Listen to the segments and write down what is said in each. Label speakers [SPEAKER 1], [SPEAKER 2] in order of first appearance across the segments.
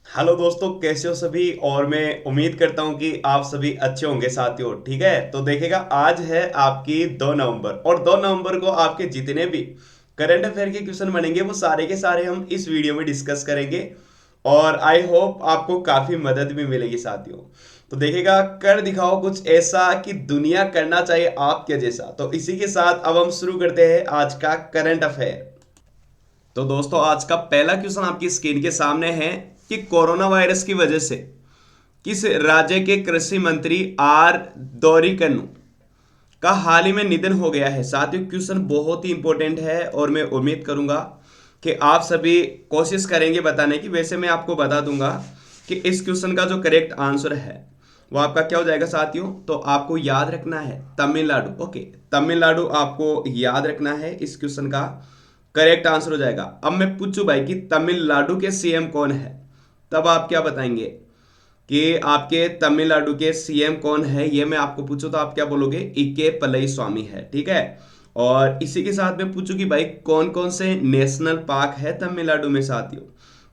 [SPEAKER 1] Hello दोस्तों, कैसे हो सभी। और मैं उम्मीद करता हूं कि आप सभी अच्छे होंगे साथियों। ठीक है, तो देखिएगा, आज है आपकी 2 नवंबर और 2 नवंबर को आपके जितने भी करंट अफेयर के क्वेश्चन बनेंगे वो सारे के सारे हम इस वीडियो में डिस्कस करेंगे। और आई होप आपको काफी मदद भी मिलेगी साथियों। तो देखिएगा, कर दिखाओ कुछ ऐसा कि दुनिया करना चाहिए आपके जैसा। तो इसी के साथ अब हम शुरू करते हैं आज का करंट अफेयर। तो दोस्तों, आज का पहला क्वेश्चन आपकी स्क्रीन के सामने है कि कोरोना वायरस की वजह से किस राज्य के कृषि मंत्री आर दौरीकनु का हाल ही में निधन हो गया है। साथियों, क्वेश्चन बहुत ही इंपॉर्टेंट है और मैं उम्मीद करूंगा कि आप सभी कोशिश करेंगे बताने की। वैसे मैं आपको बता दूंगा कि इस क्वेश्चन का जो करेक्ट आंसर है वो आपका क्या हो जाएगा साथियों। तो आपको याद रखना है तमिलनाडु। ओके, तमिलनाडु आपको याद रखना है, इस क्वेश्चन का करेक्ट आंसर हो जाएगा। अब मैं पूछूं भाई कि तमिलनाडु के सीएम कौन है, तब आप क्या बताएंगे कि आपके तमिलनाडु के सीएम कौन है। ये मैं आपको पूछूं तो आप क्या बोलोगे, इके पलई स्वामी है। ठीक है, और इसी के साथ मैं पूछूं कि भाई कौन कौन से नेशनल पार्क है तमिलनाडु में साथियों,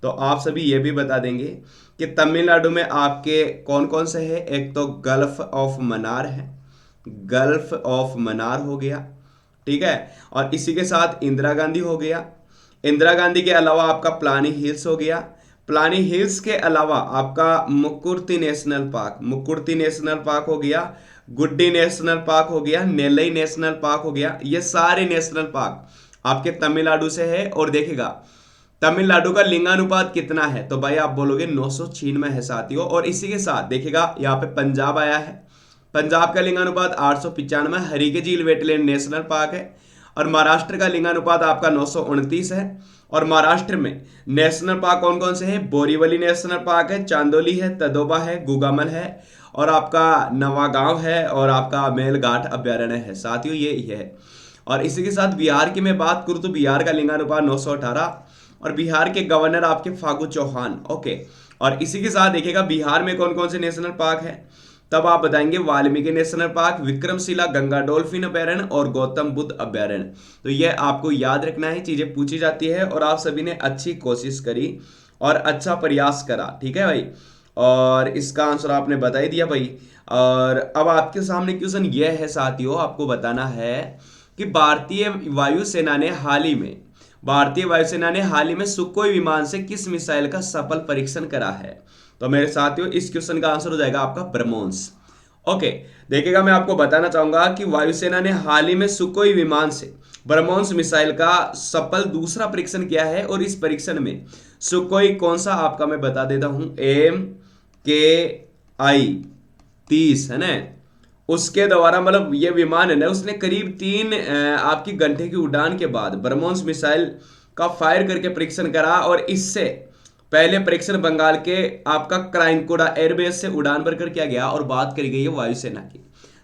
[SPEAKER 1] तो आप सभी ये भी बता देंगे कि तमिलनाडु में आपके कौन कौन से है। एक तो गल्फ ऑफ मन्नार है, गल्फ ऑफ मन्नार हो गया। ठीक है, और इसी के साथ इंदिरा गांधी हो गया। इंदिरा गांधी के अलावा आपका प्लानी हिल्स हो गया। प्लानी हिल्स के अलावा आपका Mukurthi national park, Mukurthi national park हो गया। गुड्डी नेशनल पार्क हो गया, नेलई नेशनल पार्क हो गया। ये सारे नेशनल पार्क आपके तमिलनाडु से है। और देखेगा तमिलनाडु का लिंगानुपात कितना है, तो भाई आप बोलोगे 996 है साथियों। और इसी के साथ देखिएगा यहाँ पे पंजाब आया है, पंजाब का लिंगानुपात 895 हरी के झील वेटलैंड नेशनल पार्क है। और महाराष्ट्र का लिंगानुपात आपका 929 है। और महाराष्ट्र में नेशनल पार्क कौन कौन से हैं, बोरीवली नेशनल पार्क है, चांदोली है, तदोबा है, गुगामल है, और आपका नवागांव है, और आपका मेलघाट अभ्यारण्य है साथियों। ये है। और इसी के साथ बिहार की मैं बात करूं तो बिहार का लिंगानुपात 918, और बिहार के गवर्नर आपके फागू चौहान। ओके, और इसी के साथ देखिएगा बिहार में कौन कौन से नेशनल पार्क है, तब आप बताएंगे Valmiki national park, Vikramshila Ganga dolphin अभ्यारण्य और गौतम बुद्ध अभ्यारण्य। तो ये आपको याद रखना है, चीजें पूछी जाती है और आप सभी ने अच्छी कोशिश करी और अच्छा प्रयास करा। ठीक है भाई, और इसका आंसर आपने बता ही दिया भाई। और अब आपके सामने क्वेश्चन यह है साथियों, आपको बताना है कि भारतीय वायुसेना ने हाल ही में सुखोई विमान से किस मिसाइल का सफल परीक्षण करा है। तो मेरे साथियों, इस क्वेश्चन का आंसर हो जाएगा आपका ब्रह्मोस। ओके, देखिएगा, मैं आपको बताना चाहूंगा कि वायुसेना ने हाल ही में सुखोई विमान से ब्रह्मोस मिसाइल का सफल दूसरा परीक्षण किया है। और इस परीक्षण में सुखोई कौन सा आपका मैं बता देता हूं, MKI-30 है ना, उसके द्वारा मतलब ये विमान है ना, उसने करीब 3 आपकी घंटे की उड़ान के बाद ब्रह्मोस मिसाइल का फायर करके परीक्षण करा। और इससे पहले परीक्षण बंगाल के आपका क्राइमकोडा एयरबेस से उड़ान भरकर किया गया। और बात करी गई है वायुसेना की,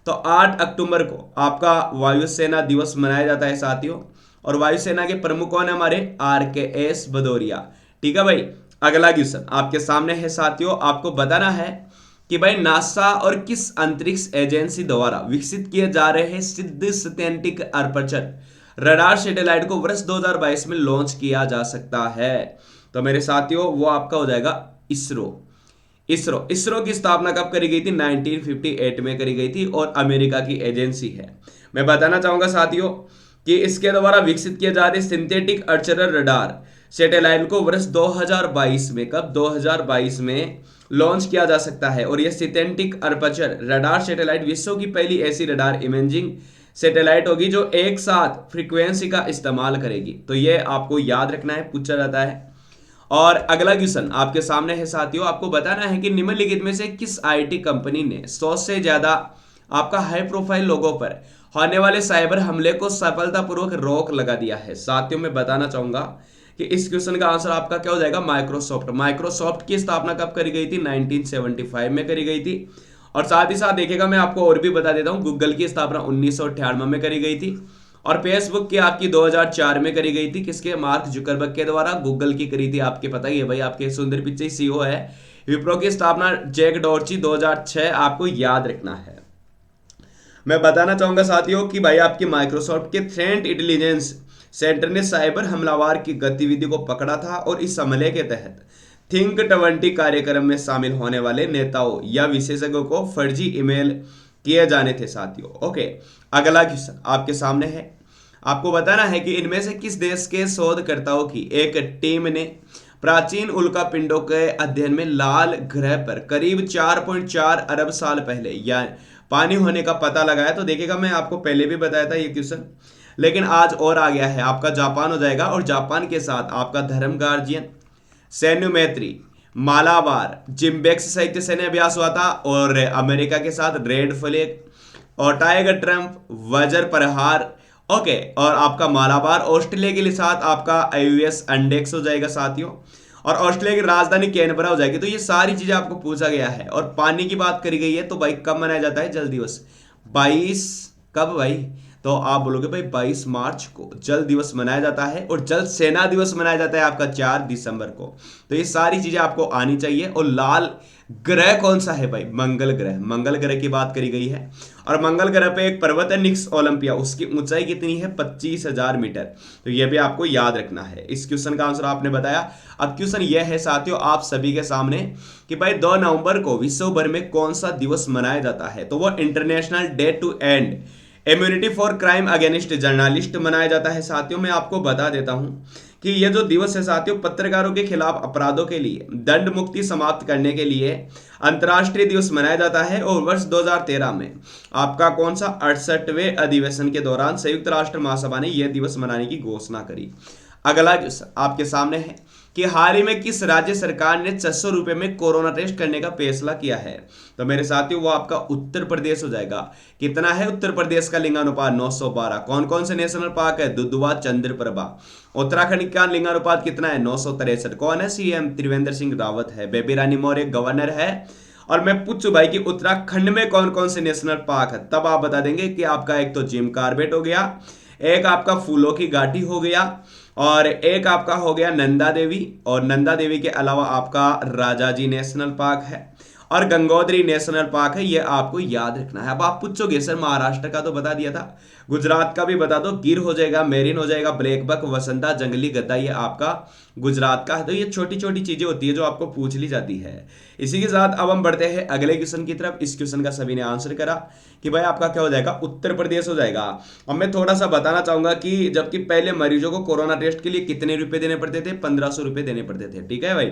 [SPEAKER 1] तो 8 अक्टूबर को आपका वायुसेना दिवस मनाया जाता है साथियों। और वायुसेना के प्रमुख कौन है, हमारे RKS भदौरिया। ठीक है भाई, अगला क्वेश्चन आपके सामने है साथियों, आपको बताना है कि भाई नासा और किस अंतरिक्ष एजेंसी द्वारा विकसित किए जा रहे हैं सिद्ध सिंथेटिक अपर्चर रडार सैटेलाइट को वर्ष 2022 में लॉन्च किया जा सकता है। तो मेरे साथियों, वो आपका हो जाएगा इसरो। इसरो की स्थापना कब करी गई थी, 1958 में करी गई थी और अमेरिका की एजेंसी है। मैं बताना चाहूंगा साथियों कि इसके द्वारा विकसित किए जा रहे सिंथेटिक अर्चरर रडार सैटेलाइट को वर्ष 2022 में, कब, 2022 में लॉन्च किया जा सकता है। और यह सिंथेटिक अर्चर रडार सैटेलाइट विश्व की पहली ऐसी रडार इमेजिंग सैटेलाइट होगी जो एक साथ फ्रीक्वेंसी का इस्तेमाल करेगी। तो यह आपको याद रखना है, पूछा जाता है। और अगला क्वेश्चन आपके सामने है साथियों, आपको बताना है कि निम्नलिखित में से किस आईटी कंपनी ने 100 से ज्यादा आपका हाई प्रोफाइल लोगों पर होने वाले साइबर हमले को सफलतापूर्वक रोक लगा दिया है। साथियों, मैं बताना चाहूंगा कि इस क्वेश्चन का आंसर आपका क्या हो जाएगा, माइक्रोसॉफ्ट। माइक्रोसॉफ्ट की स्थापना कब करी गई थी, 1975 में करी गई थी। और साथ ही साथ देखिएगा, मैं आपको और भी बता देता हूं, गूगल की स्थापना 1998 में करी गई थी। और फेसबुक की आपकी 2004 में करी गई थी, किसके, मार्क जुकरबर्ग के द्वारा। गूगल की करी थी आपके पता ही है भाई, आपके सुंदर पिचई सीईओ है। विप्रो की स्थापना जैक डॉर्ची 2006, आपको याद रखना है। मैं बताना चाहूंगा साथियों कि भाई आपकी माइक्रोसॉफ्ट के थ्रेट इंटेलिजेंस सेंटर ने साइबर हमलावर की गतिविधि को पकड़ा था और इस हमले के तहत थिंक 20 कार्यक्रम में शामिल होने वाले नेताओं या विशेषज्ञों को फर्जी ईमेल किए जाने थे साथियों। ओके, अगला क्वेश्चन आपके सामने है। आपको बताना है कि इनमें से किस देश के शोधकर्ताओं की एक टीम ने प्राचीन उल्का पिंडों के अध्ययन में लाल ग्रह पर करीब 4.4 अरब साल पहले या पानी होने का पता लगाया। तो देखिएगा, मैं आपको पहले भी बताया था ये क्वेश्चन, लेकिन आज और आ गया है। आपका जापान हो जाएगा, और जापान के साथ आपका धर्म गार्जियन, सैन्य मैत्री, मालाबार, जिम्बेक्स संयुक्त सैन्य अभ्यास हुआ था, और अमेरिका के साथ रेड फ्लैग, और टाइगर ट्रंप, वज्र प्रहार। ओके, और आपका मालाबार ऑस्ट्रेलिया के लिए साथ आपका आईयूएस इंडेक्स हो जाएगा साथियों, और ऑस्ट्रेलिया की राजधानी कैनबरा हो जाएगी। तो ये सारी चीजें आपको पूछा गया है। और पानी की बात करी गई है, तो भाई कब मनाया जाता है जल दिवस? 22 कब भाई? तो आप बोलोगे भाई 22 मार्च को जल दिवस मनाया जाता है, और जल सेना दिवस मनाया जाता है आपका 4 दिसंबर को। तो ये सारी चीजें आपको आनी चाहिए। और लाल ग्रह कौन सा है भाई? मंगल ग्रह। मंगल ग्रह की बात करी गई है, और मंगल ग्रह पे एक पर्वत है निक्स ओलंपिया, उसकी ऊंचाई कितनी है? 25,000 मीटर। तो ये भी आपको याद रखना है। इस क्वेश्चन का आंसर आपने बताया। अब क्वेश्चन यह है साथियों आप सभी के सामने कि भाई 2 नवंबर को विश्व भर में कौन सा दिवस मनाया जाता है? तो वो international day to end immunity for crime against journalist मनाया जाता है साथियों। मैं आपको बता देता हूं कि यह जो दिवस है साथियों, पत्रकारों के खिलाफ अपराधों के लिए दंड मुक्ति समाप्त करने के लिए अंतर्राष्ट्रीय दिवस मनाया जाता है। और वर्ष 2013 में आपका कौन सा 68वें अधिवेशन के दौरान संयुक्त राष्ट्र महासभा ने यह दिवस मनाने की घोषणा करी। अगला क्वेश्चन आपके सामने है कि हाल ही में किस राज्य सरकार ने 600 रुपए में कोरोना टेस्ट करने का फैसला किया है? तो मेरे साथियों वो आपका उत्तर प्रदेश हो जाएगा। कितना है उत्तर प्रदेश का लिंगानुपात? 912। कौन कौन से नेशनल पार्क है? दुधवा, चंद्रप्रभा। उत्तराखंड का लिंगानुपात कितना है? 963। कौन है सीएम? त्रिवेंद्र सिंह रावत है। बेबी रानी मौर्य गवर्नर है। और मैं पूछूं भाई कि उत्तराखंड में कौन कौन से नेशनल पार्क है, तब आप बता देंगे कि आपका एक तो जिम कार्बेट हो गया, एक आपका फूलों की घाटी हो गया, और एक आपका हो गया नंदा देवी, और नंदा देवी के अलावा आपका राजाजी नेशनल पार्क है, और गंगोत्री नेशनल पार्क है। ये आपको याद रखना है। अब आप पूछोगे सर महाराष्ट्र का तो बता दिया था, गुजरात का भी बता दो। गिर हो जाएगा, मेरिन हो जाएगा, ब्लैक बक, वसंता, जंगली गद्दा, ये आपका गुजरात का है। तो ये छोटी छोटी चीजें होती है जो आपको पूछ ली जाती है। इसी के साथ अब हम बढ़ते हैं अगले क्वेश्चन की तरफ। इस क्वेश्चन का सभी ने आंसर करा कि भाई आपका क्या हो जाएगा? उत्तर प्रदेश हो जाएगा। अब मैं थोड़ा सा बताना चाहूंगा कि जबकि पहले मरीजों को कोरोना टेस्ट के लिए कितने रुपए देने पड़ते थे? 1500 रुपए देने पड़ते थे। ठीक है भाई।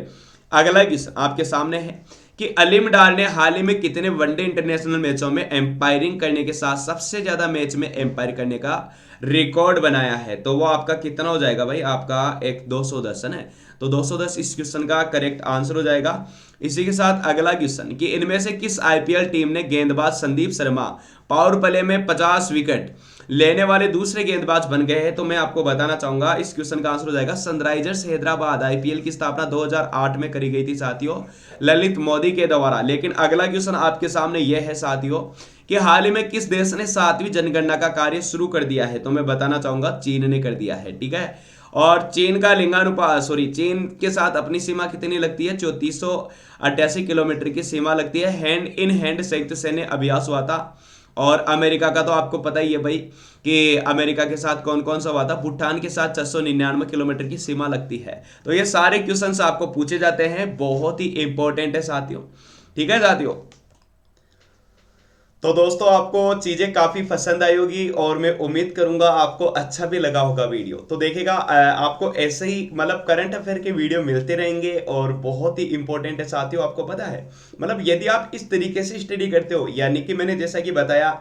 [SPEAKER 1] अगला क्वेश्चन आपके सामने है कि अलीम डार ने हाल ही में कितने वनडे इंटरनेशनल मैचों में एम्पायरिंग करने के साथ सबसे ज्यादा मैच में एम्पायर करने का रिकॉर्ड बनाया है? तो वो आपका कितना हो जाएगा भाई? आपका एक 210 है। तो 210 इस क्वेश्चन का करेक्ट आंसर हो जाएगा। इसी के साथ अगला क्वेश्चन कि इनमें से किस आईपीएल टीम ने गेंदबाज संदीप शर्मा पावर प्ले में 50 विकेट लेने वाले दूसरे गेंदबाज बन गए हैं? तो मैं आपको बताना चाहूंगा इस क्वेश्चन का आंसर हो जाएगा सनराइजर्स हैदराबाद। आईपीएल की स्थापना 2008 में करी गई थी साथियों, ललित मोदी के द्वारा। लेकिन अगला क्वेश्चन आपके सामने यह है साथियों कि हाल ही में किस देश ने 7वीं जनगणना का कार्य शुरू कर दिया है? तो मैं बताना चाहूंगा चीन ने कर दिया है। ठीक है। और चीन का लिंगानुपात चीन के साथ अपनी सीमा कितनी लगती है? 3488 किलोमीटर की सीमा लगती है। हैंड इन हैंड संयुक्त सैन्य अभ्यास हुआ था। और अमेरिका का तो आपको पता ही है भाई कि अमेरिका के साथ कौन कौन सा हुआ था। भूटान के साथ 699 किलोमीटर की सीमा लगती है। तो ये सारे क्वेश्चंस आपको पूछे जाते हैं, बहुत ही इंपॉर्टेंट है साथियों। ठीक है साथियों। तो दोस्तों आपको चीजें काफी पसंद आई होगी, और मैं उम्मीद करूंगा आपको अच्छा भी लगा होगा वीडियो। तो देखिएगा आपको ऐसे ही मतलब करंट अफेयर के वीडियो मिलते रहेंगे, और बहुत ही इंपॉर्टेंट है साथियों। आपको पता है मतलब यदि आप इस तरीके से स्टडी करते हो, यानी कि मैंने जैसा कि बताया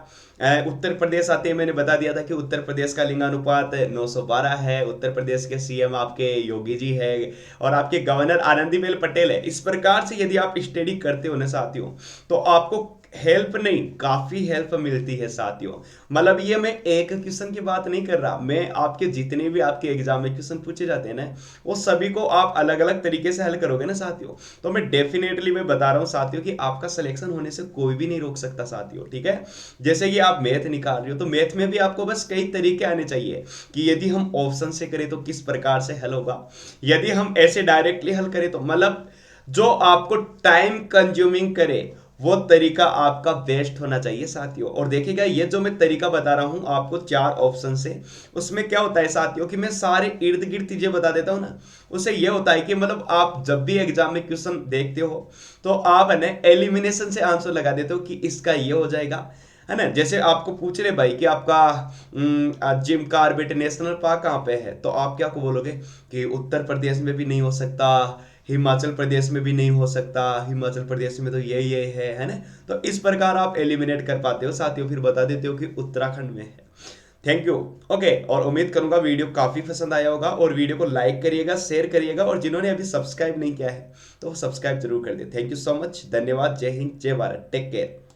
[SPEAKER 1] उत्तर प्रदेश आते हैं, मैंने बता दिया था कि उत्तर प्रदेश का लिंगानुपात 912 है। उत्तर प्रदेश के सीएम आपके योगी जी है, और आपके गवर्नर आनंदीबेन पटेल है। इस प्रकार से यदि आप स्टडी करते हो ना साथियों, तो आपको हेल्प नहीं, काफी हेल्प मिलती है साथियों। मतलब ये मैं एक क्वेश्चन की बात नहीं कर रहा, मैं आपके जितने भी आपके एग्जाम में क्वेश्चन पूछे जाते हैं ना, वो सभी को आप अलग अलग तरीके से हल करोगे ना साथियों, तो मैं डेफिनेटली मैं बता रहा हूं साथियों कि आपका सिलेक्शन होने से कोई भी नहीं रोक सकता साथियों। ठीक है। जैसे कि आप मैथ निकाल रहे हो, तो मैथ में भी आपको बस कई तरीके आने चाहिए कि यदि हम ऑप्शन से करें तो किस प्रकार से हल होगा, यदि हम ऐसे डायरेक्टली हल करें तो मतलब जो आपको टाइम कंज्यूमिंग करे वो तरीका आपका बेस्ट होना चाहिए साथियों। और देखिएगा ये जो मैं तरीका बता रहा हूं आपको 4 ऑप्शन से, उसमें क्या होता है साथियों कि मैं सारे इर्द गिर्द चीजें बता देता हूं ना, उससे ये होता है कि मतलब आप जब भी एग्जाम में क्वेश्चन देखते हो तो आप है ना एलिमिनेशन से आंसर लगा देते हो कि इसका ये हो जाएगा, है ना। जैसे आपको पूछ रहे भाई कि आपका जिम कार्बेट नेशनल पार्क कहाँ पे है, तो आप क्या को बोलोगे कि उत्तर प्रदेश में भी नहीं हो सकता, हिमाचल प्रदेश में भी नहीं हो सकता, हिमाचल प्रदेश में तो ये है ना। तो इस प्रकार आप एलिमिनेट कर पाते हो साथियों, फिर बता देते हो कि उत्तराखंड में है। Thank you. ओके, और उम्मीद करूंगा वीडियो काफी पसंद आया होगा, और वीडियो को लाइक करिएगा, शेयर करिएगा, और जिन्होंने अभी सब्सक्राइब नहीं किया है तो सब्सक्राइब जरूर कर दे। थैंक यू सो मच, धन्यवाद, जय हिंद, जय भारत, टेक केयर।